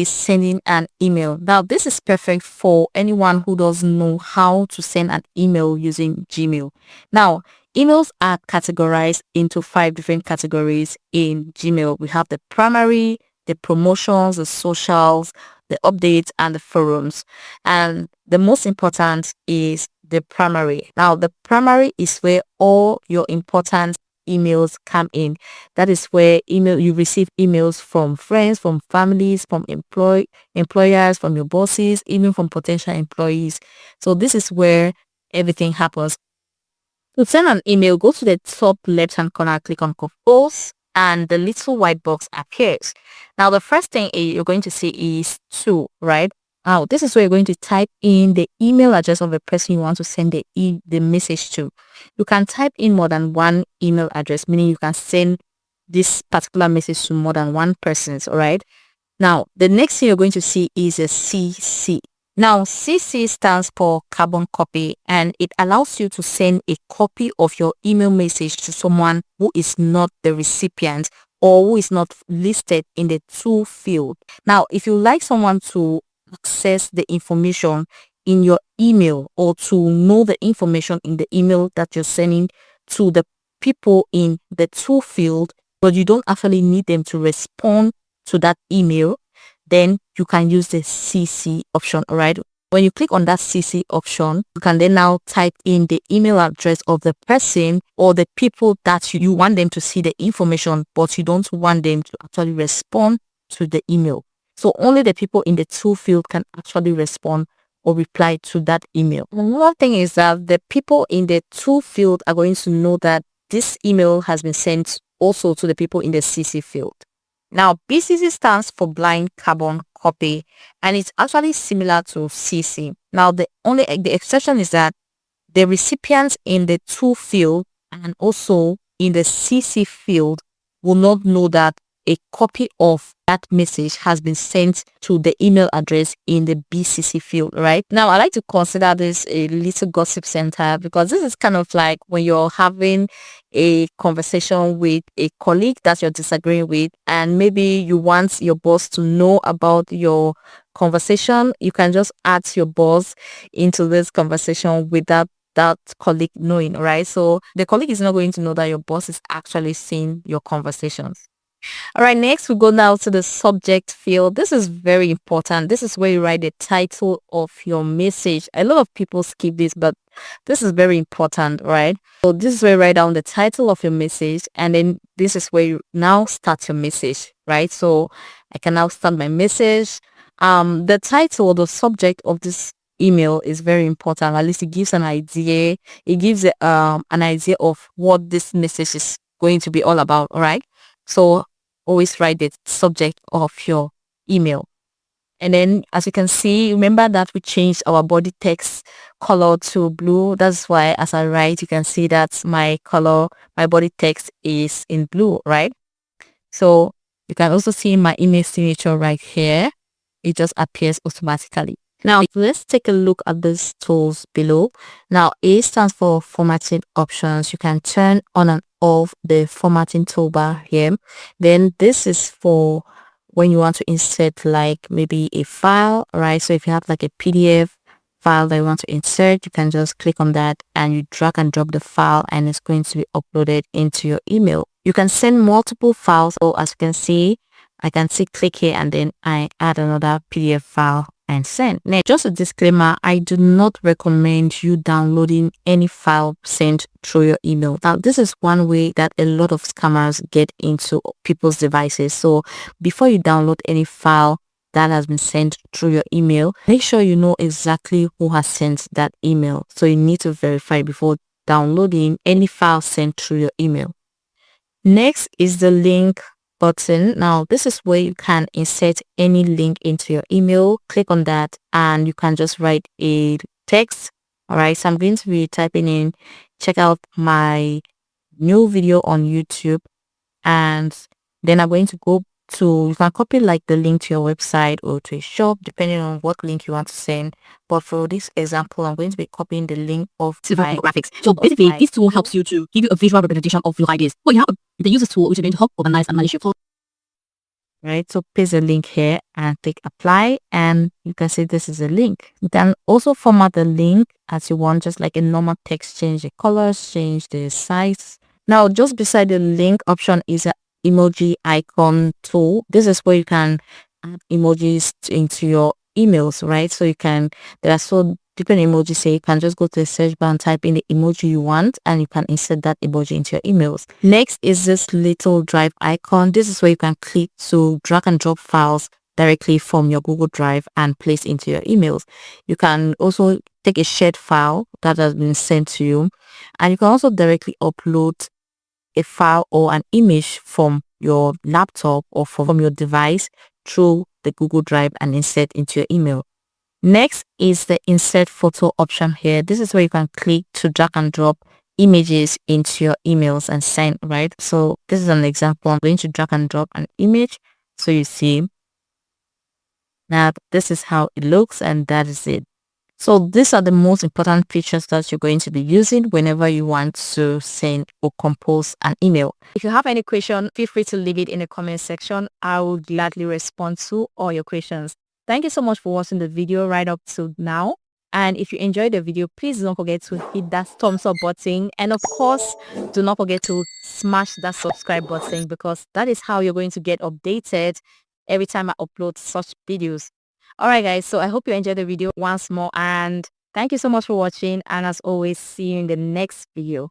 is sending an email. Now, this is perfect for anyone who doesn't know how to send an email using Gmail. Now, emails are categorized into 5 different categories in Gmail. We have the primary, the promotions, the socials, the updates, and the forums. And the most important is the primary. Now, the primary is where all your important emails come in. That is where you receive emails from friends, from families, from employers, from your bosses, even from potential employees. So this is where everything happens. To send an email, go to the top left hand corner, click on compose, and the little white box appears. Now the first thing you're going to see is to, right? Now this is where you're going to type in the email address of the person you want to send the message to. You can type in more than one email address, meaning you can send this particular message to more than one person, all right? Now the next thing you're going to see is a CC. Now, CC stands for carbon copy, and it allows you to send a copy of your email message to someone who is not the recipient or who is not listed in the to field. Now, if you like someone to access the information in your email or to know the information in the email that you're sending to the people in the to field, but you don't actually need them to respond to that email, then you can use the CC option. All right, when you click on that CC option, you can then now type in the email address of the person or the people that you want them to see the information, but you don't want them to actually respond to the email. So only the people in the to field can actually respond or reply to that email. Another thing is that the people in the to field are going to know that this email has been sent also to the people in the CC field. Now, BCC stands for blind carbon copy, and it's actually similar to CC. Now, the exception is that the recipients in the to field and also in the CC field will not know that a copy of that message has been sent to the email address in the BCC field, right? Now, I like to consider this a little gossip center because this is kind of like when you're having a conversation with a colleague that you're disagreeing with, and maybe you want your boss to know about your conversation. You can just add your boss into this conversation without that colleague knowing, right? So the colleague is not going to know that your boss is actually seeing your conversations. All right, next we go now to the subject field. This is very important. This is where you write the title of your message. A lot of people skip this, but this is very important, right? So this is where you write down the title of your message, and then this is where you now start your message, right? So I can now start my message. The title, the subject of this email is very important. At least it gives an idea. It gives an idea of what this message is going to be all about, all right? So always write the subject of your email. And then as you can see, remember that we changed our body text color to blue. That's why as I write, you can see that my body text is in blue, right? So you can also see my email signature right here. It just appears automatically. Now, let's take a look at these tools below. Now, A stands for formatting options. You can turn on and off the formatting toolbar here. Then this is for when you want to insert like maybe a file, right? So if you have like a PDF file that you want to insert, you can just click on that and you drag and drop the file and it's going to be uploaded into your email. You can send multiple files. So as you can see, I can click here and then I add another PDF file and send. Now, just a disclaimer, I do not recommend you downloading any file sent through your email. Now, this is one way that a lot of scammers get into people's devices. So before you download any file that has been sent through your email, make sure you know exactly who has sent that email. So you need to verify before downloading any file sent through your email. Next is the link button. Now this is where you can insert any link into your email. Click on that and you can just write a text. All right, so I'm going to be typing in, check out my new video on YouTube, and then I'm going to go to, you can copy like the link to your website or to a shop depending on what link you want to send. But for this example, I'm going to be copying the link of my graphics. So basically, this tool helps you to give you a visual representation of your ideas. Well, you have the user tool, which is going to help organize and manage your right? So paste the link here and click apply, and you can see this is a link. You can also format the link as you want, just like a normal text. Change the colors, change the size. Now just beside the link option is an emoji icon tool. This is where you can add emojis into your emails, right? So you can, there are so different emojis. So you can just go to the search bar and type in the emoji you want, and you can insert that emoji into your emails. Next is this little drive icon. This is where you can click to drag and drop files directly from your Google Drive and place into your emails. You can also take a shared file that has been sent to you, and you can also directly upload a file or an image from your laptop or from your device through the Google Drive and insert into your email. Next is the insert photo option here. This is where you can click to drag and drop images into your emails and send, right? So this is an example. I'm going to drag and drop an image. So you see, now this is how it looks, and that is it. So these are the most important features that you're going to be using whenever you want to send or compose an email. If you have any question, feel free to leave it in the comment section. I will gladly respond to all your questions. Thank you so much for watching the video right up to now. And if you enjoyed the video, please don't forget to hit that thumbs up button. And of course, do not forget to smash that subscribe button, because that is how you're going to get updated every time I upload such videos. Alright guys, so I hope you enjoyed the video once more, and thank you so much for watching, and as always, see you in the next video.